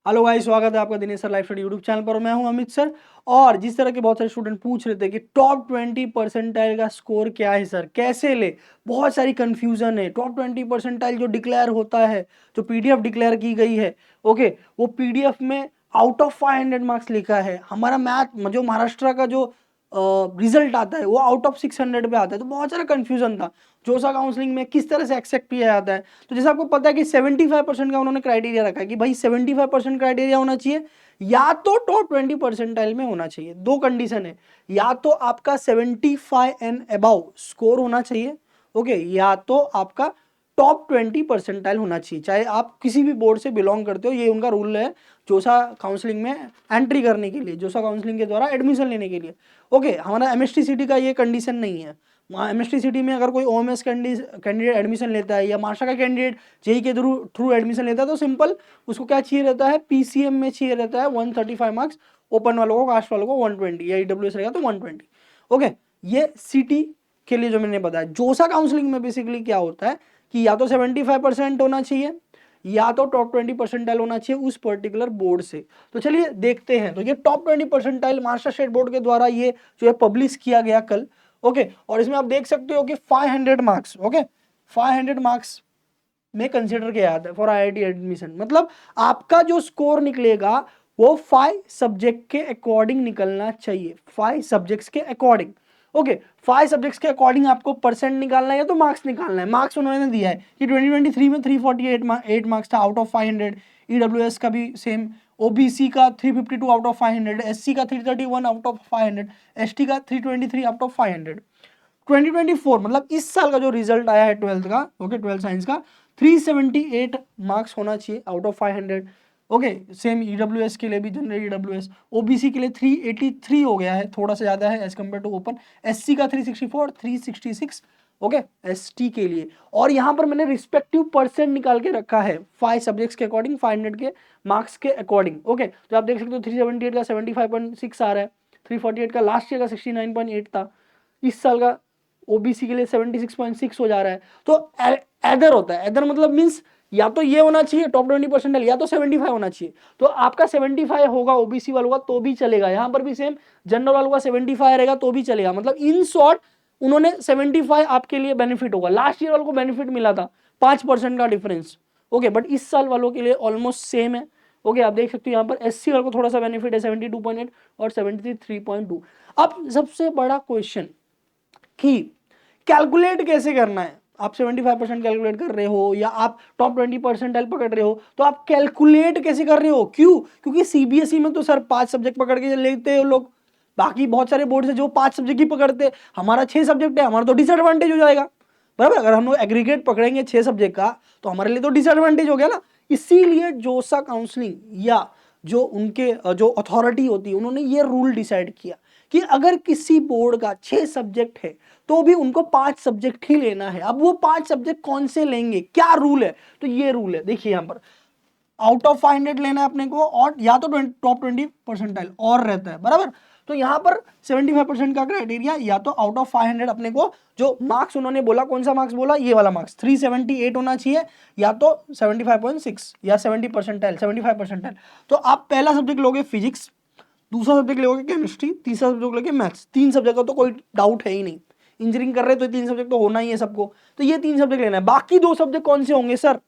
Hello guys, स्वागत है आपका Dinesh sir live study YouTube channel पर। मैं हूं अमित सर। और जिस तरह के बहुत सारे स्टूडेंट पूछ रहे थे कि टॉप 20 परसेंटाइल का स्कोर क्या है सर, कैसे ले, बहुत सारी कंफ्यूजन है। टॉप 20 परसेंटाइल जो डिक्लेयर होता है, जो पीडीएफ डिक्लेयर की गई है, ओके, वो पीडीएफ में आउट ऑफ 500 मार्क्स लिखा है। हमारा मैथ जो महाराष्ट्र का जो रिजल्ट आता है वो आउट ऑफ 600 पे आता है। तो बहुत सारा कंफ्यूजन था जोसा काउंसलिंग में किस तरह से एक्सेप्ट किया जाता है। तो जैसे आपको पता है कि 75% का उन्होंने क्राइटेरिया रखा है कि भाई 75% क्राइटेरिया होना चाहिए, या तो टॉप 20 परसेंटाइल में होना चाहिए। दो कंडीशन है, या तो आपका 75 एंड अबाउ स्कोर होना चाहिए, ओके, या तो आपका टॉप 20 परसेंटाइल होना चाहिए, चाहे आप किसी भी बोर्ड से बिलोंग करते हो। ये उनका रूल है जोसा काउंसलिंग में एंट्री करने के लिए, जोसा काउंसलिंग के द्वारा एडमिशन लेने के लिए। ओके, हमारा एमएसटी सिटी का ये कंडीशन नहीं है। एमएसटी सिटी में अगर कोई ओएमएस कैंडिडेट एडमिशन लेता है या मार्शा का कैंडिडेट जेई के थ्रू एडमिशन लेता है तो सिंपल उसको क्या चाहिए रहता है, पीसीएम में चाहिए रहता है 135 मार्क्स। ओपन वालों को, कास्ट वालों को 120, या ईडब्ल्यूएस रहेगा तो 120। ओके, ये सिटी के लिए जो मैंने बताया। जोसा काउंसलिंग में बेसिकली क्या होता है कि या तो 75% होना चाहिए, या तो टॉप 20 परसेंटाइल होना चाहिए उस पर्टिकुलर बोर्ड से। तो चलिए देखते हैं। तो ये top 20 percentile Maharashtra state board के द्वारा ये जो है पब्लिश किया गया कल, ओके। और इसमें आप देख सकते हो कि 500 मार्क्स, ओके, 500 मार्क्स में कंसिडर किया जाता है फॉर आईआईटी एडमिशन। मतलब आपका जो स्कोर निकलेगा वो 5 सब्जेक्ट के अकॉर्डिंग निकलना चाहिए, 5 सब्जेक्ट्स के अकॉर्डिंग, ओके। 5 सब्जेक्ट्स के अकॉर्डिंग आपको परसेंट निकालना है या तो मार्क्स निकालना है। मार्क्स उन्होंने दिया है कि 2023 में 348 मार्क्स था आउट ऑफ 500। ईडब्ल्यूएस का भी सेम, ओबीसी का 352 आउट ऑफ 500, एससी का 331 आउट ऑफ 500, एसटी का 323 आउट ऑफ 500। 2024 मतलब इस साल का जो रिजल्ट आया है 12th का, ओके, 12th साइंस का, 378 मार्क्स होना चाहिए out of 500। Okay, same EWS के लिए भी, जनरल ईडब्ल्यूएस। ओबीसी के लिए 383 हो गया है, थोड़ा सा ज्यादा है as compare to open. SC का 364, 366, ओके, एसटी के लिए। और यहां पर मैंने रिस्पेक्टिव परसेंट निकाल के रखा है 5 सब्जेक्ट्स के अकॉर्डिंग, 500 के मार्क्स के अकॉर्डिंग, ओके। तो आप देख सकते हो 378 का 75.6 आ रहा है, 348 का लास्ट ईयर का 69.8 था, इस साल का ओबीसी के लिए 76.6 हो जा रहा है। तो एदर होता है, एदर मतलब मींस या तो ये होना चाहिए टॉप 20 परसेंटाइल, या तो 75 होना चाहिए। तो आपका 75 होगा ओबीसी वालों का तो भी चलेगा, यहां पर भी सेम जनरल वालों का 75 रहेगा तो भी चलेगा। मतलब इन शॉर्ट उन्होंने 75 आपके लिए बेनिफिट होगा। लास्ट ईयर वालों को बेनिफिट मिला था 5% का डिफरेंस, ओके, बट इस साल वालों के लिए ऑलमोस्ट सेम है। ओके, आप देख सकते हो यहाँ पर एससी वालों को थोड़ा सा बेनिफिट है 72.8 और 73.2। अब सबसे बड़ा क्वेश्चन कि कैलकुलेट कैसे करना है। आप 75% कैलकुलेट कर रहे हो या आप टॉप 20 परसेंटाइल पकड़ रहे हो, तो आप कैलकुलेट कैसे कर रहे हो? क्यों? क्योंकि सीबीएसई में तो सर 5 सब्जेक्ट पकड़ के लेते हो लोग। बाकी बहुत सारे बोर्ड से जो 5 सब्जेक्ट ही पकड़ते, हमारा 6 सब्जेक्ट है, हमारा तो डिसएडवांटेज हो जाएगा, बराबर। अगर हम लोग एग्रीगेट पकड़ेंगे 6 सब्जेक्ट का तो हमारे लिए तो डिसएडवांटेज हो गया ना। इसीलिए जोसा काउंसलिंग या जो उनके जो अथॉरिटी होती है उन्होंने ये रूल डिसाइड किया कि अगर किसी बोर्ड का 6 सब्जेक्ट है तो भी उनको 5 सब्जेक्ट ही लेना है। अब वो 5 सब्जेक्ट कौन से लेंगे, क्या रूल है? तो ये रूल है, देखिए यहां पर आउट ऑफ 500 लेना है अपने को, और या तो टॉप 20 परसेंटाइल और रहता है, बराबर। तो यहां पर 75% का क्राइटेरिया, या तो आउट ऑफ 500 अपने को जो मार्क्स उन्होंने बोला, कौन सा मार्क्स बोला, ये वाला मार्क्स 378 होना चाहिए, या तो 75.6 या 70 परसेंटाइल, 75 परसेंटाइल। तो आप पहला सब्जेक्ट लोगे फिजिक्स, दूसरा सब्जेक्ट लोगे केमिस्ट्री, तीसरा सब्जेक्ट लोगे मैथ्स। 3 सब्जेक्ट का तो कोई डाउट है ही नहीं, इंजीनियरिंग कर रहे हैं तो 3 सब्जेक्ट तो होना ही है सबको। तो ये 3 सब्जेक्ट लेना है। बाकी 2 सब्जेक्ट कौन से होंगे सर?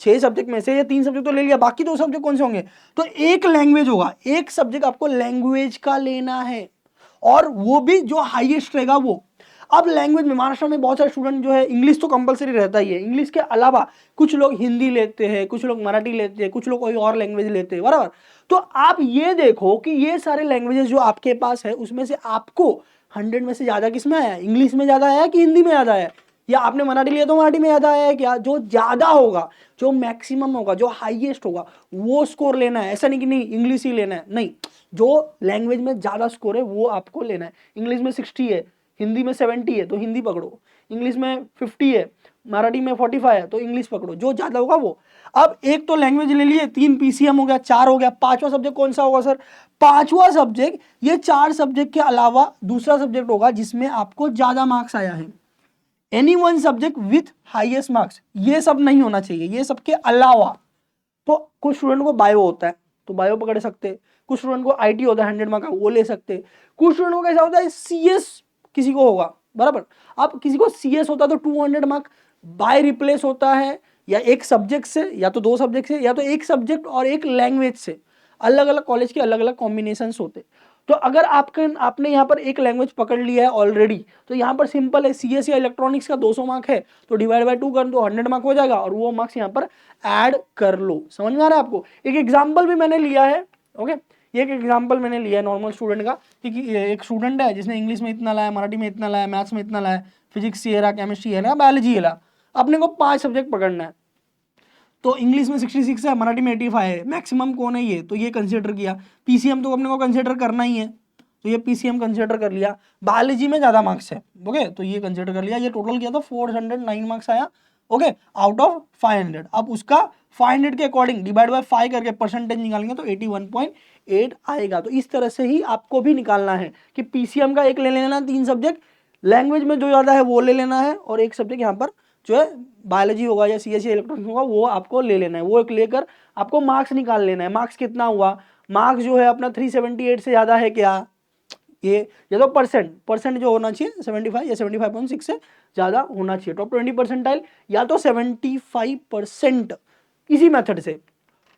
6 सब्जेक्ट में से ये 3 सब्जेक्ट तो ले लिया, बाकी 2 सब्जेक्ट कौन से होंगे? तो एक लैंग्वेज होगा, एक सब्जेक्ट आपको लैंग्वेज का लेना है, और वो भी जो हाईएस्ट रहेगा वो। अब लैंग्वेज में महाराष्ट्र में बहुत सारे स्टूडेंट जो है, इंग्लिश तो कंपलसरी रहता ही है, इंग्लिश के अलावा कुछ लोग हिंदी लेते हैं, कुछ लोग मराठी लेते हैं, कुछ लोग कोई और लैंग्वेज लेते हैं, बराबर। तो आप ये देखो कि ये सारे लैंग्वेजेस जो आपके पास है उसमें से आपको 100 में से ज्यादा किस में आया है? इंग्लिश में ज्यादा आया कि हिंदी में ज्यादा आया? या आपने मराठी लिया तो मराठी में ज्यादा आया है क्या? जो ज्यादा होगा, जो मैक्सिमम होगा, जो हाईएस्ट होगा, वो स्कोर लेना है। ऐसा नहीं कि नहीं इंग्लिश ही लेना है, नहीं, जो लैंग्वेज में ज्यादा स्कोर है वो आपको लेना है। इंग्लिश में 60 है, हिंदी में 70 है तो हिंदी पकड़ो, इंग्लिश में 50 है, मराठी में 45 है तो इंग्लिश पकड़ो, जो ज्यादा होगा वो। अब एक तो लैंग्वेज ले लिए, 3 पीसीएम हो गया, 4 हो गया। पांचवा सब्जेक्ट कौन सा होगा सर? पांचवा सब्जेक्ट ये 4 सब्जेक्ट के अलावा दूसरा सब्जेक्ट होगा जिसमें आपको ज्यादा मार्क्स आया है। Any one subject with highest marks, ये सब नहीं होना चाहिए, ये सबके अलावा। तो कुछ स्टूडेंट को बायो होता है, तो बायो पकड़ सकते, कुछ स्टूडेंट को आईटी होता है 100 मार्क का, वो ले सकते, कुछ स्टूडेंट को कैसा होता है सीएस किसी को होगा, बराबर। अब किसी को सीएस होता है तो 200 मार्क बाय रिप्लेस होता है, या एक सब्जेक्ट से, या तो 2 सब्जेक्ट से, या तो एक सब्जेक्ट और एक लैंग्वेज से, अलग अलग कॉलेज के अलग अलग कॉम्बिनेशन होते। तो अगर आपने यहाँ पर एक लैंग्वेज पकड़ लिया है ऑलरेडी, तो यहाँ पर सिंपल है, सीएस या इलेक्ट्रॉनिक्स का 200 मार्क है तो डिवाइड बाय 2 कर दो, 100 मार्क हो जाएगा, और वो मार्क्स यहाँ पर ऐड कर लो। समझ में आ रहा है आपको? एक एग्जाम्पल भी मैंने लिया है, ओके, ये एक एग्जाम्पल मैंने लिया है नॉर्मल स्टूडेंट का, कि एक स्टूडेंट है जिसने इंग्लिश में इतना लाया, मराठी में इतना लाया, मैथ्स में इतना लाया, फिजिक्स ये रहा, केमिस्ट्री ये रहा, बायोलॉजी ये रहा, अपने को 5 सब्जेक्ट पकड़ना है। तो इंग्लिश में 66 है, मराठी में 85 है, मैक्सिमम कौन है ये, तो ये कंसिडर किया। पीसीएम तो अपने को कंसिडर करना ही है, तो ये पीसीएम कंसिडर कर लिया। बायोलॉजी में ज़्यादा मार्क्स है, ओके, तो ये कंसिडर कर लिया। ये टोटल किया तो 409 मार्क्स आया, ओके, आउट ऑफ 500। अब उसका 500 के अकॉर्डिंग डिवाइड बाय 5 करके परसेंटेज निकालेंगे तो 81.8 आएगा। तो इस तरह से ही आपको भी निकालना है कि पीसीएम का एक ले लेना, 3 सब्जेक्ट, लैंग्वेज में जो ज़्यादा है वो ले लेना है, और एक सब्जेक्ट यहाँ पर जो है बायोलॉजी होगा या सीएस या इलेक्ट्रॉनिक्स होगा वो आपको ले लेना है। वो एक लेकर आपको मार्क्स निकाल लेना है। मार्क्स कितना हुआ, मार्क्स जो है अपना 378 से ज़्यादा है क्या, ये तो परसेंट जो होना चाहिए 75 या 75.6 से ज़्यादा होना चाहिए। टॉप 20 परसेंटाइल या तो 75% इसी मेथड से।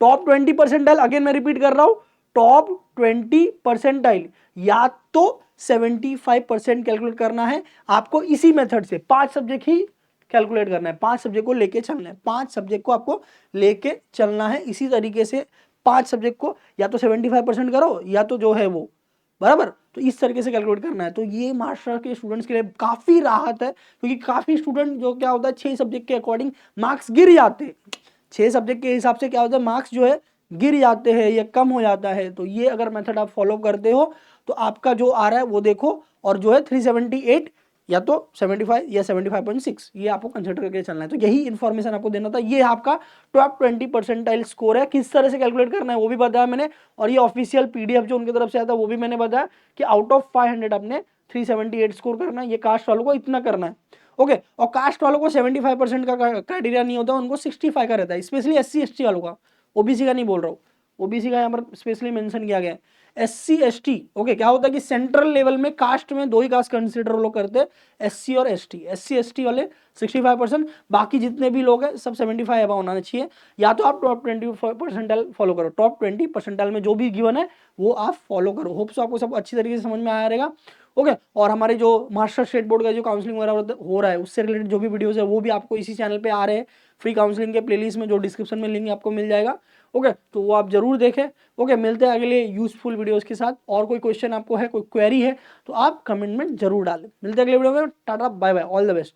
टॉप 20 परसेंटाइल, अगेन मैं रिपीट कर रहा हूँ, टॉप 20 परसेंटाइल या तो 75% कैलकुलेट करना है आपको इसी मेथड से। 5 सब्जेक्ट ही कैलकुलेट करना है, 5 सब्जेक्ट को लेके चलना है, 5 सब्जेक्ट को आपको लेके चलना है इसी तरीके से। 5 सब्जेक्ट को या तो 75% करो या तो जो है वो, बराबर, तो इस तरीके से कैलकुलेट करना है। तो ये मास्टर के स्टूडेंट्स के लिए काफ़ी राहत है, क्योंकि काफ़ी स्टूडेंट जो क्या होता है 6 सब्जेक्ट के अकॉर्डिंग मार्क्स गिर जाते हैं, 6 सब्जेक्ट के हिसाब से क्या होता है मार्क्स जो है गिर जाते हैं या कम हो जाता है। तो ये अगर मेथड आप फॉलो करते हो तो आपका जो आ रहा है वो देखो, और जो है 378 या तो 75 या 75.6 ये आपको कंसिडर करके चलना है। तो यही इन्फॉर्मेशन आपको देना था। ये आपका टॉप 20 परसेंटाइल स्कोर है, किस तरह से कैलकुलेट करना है वो भी बताया मैंने, और ये ऑफिशियल पीडीएफ जो उनकी तरफ से आया था वो भी मैंने बताया कि आउट ऑफ 500 आपने 378 स्कोर करना है। ये कास्ट वालों को इतना करना है, ओके। और कास्ट वालों को 75% का क्राइटेरिया नहीं होता, उनको 65 का रहता है, स्पेशली SC ST वालों का, ओबीसी का नहीं बोल रहा हूँ, ओबीसी का यहाँ पर स्पेशली मेंशन किया गया है। SC ST, ओके, क्या होता है कि सेंट्रल लेवल में कास्ट में 2 ही कास्ट कंसिडर लोग करते हैं, SC और ST। SC ST वाले 65%, बाकी जितने भी लोग हैं सब 75 अबव होना चाहिए। या तो आप टॉप 20 परसेंटाइल फॉलो करो, टॉप 20 परसेंटाइल में जो भी गिवन है वो आप फॉलो करो। होप सो आपको सब अच्छी तरीके से समझ में आया रहेगा, ओके। और हमारे जो मास्टर स्टेट बोर्ड का जो काउंसलिंग वगैरह हो रहा है उससे रिलेटेड जो भी वीडियोस है वो भी आपको इसी चैनल पे आ रहे हैं, फ्री काउंसलिंग के प्लेलिस्ट में, जो डिस्क्रिप्शन में लिंक आपको मिल जाएगा, ओके। तो वो आप जरूर देखें, ओके। मिलते हैं अगले यूजफुल वीडियोस के साथ। और कोई क्वेश्चन आपको है, कोई क्वेरी है तो आप कमेंट में जरूर डालें। मिलते हैं अगले वीडियो में, tata bye bye, all the best.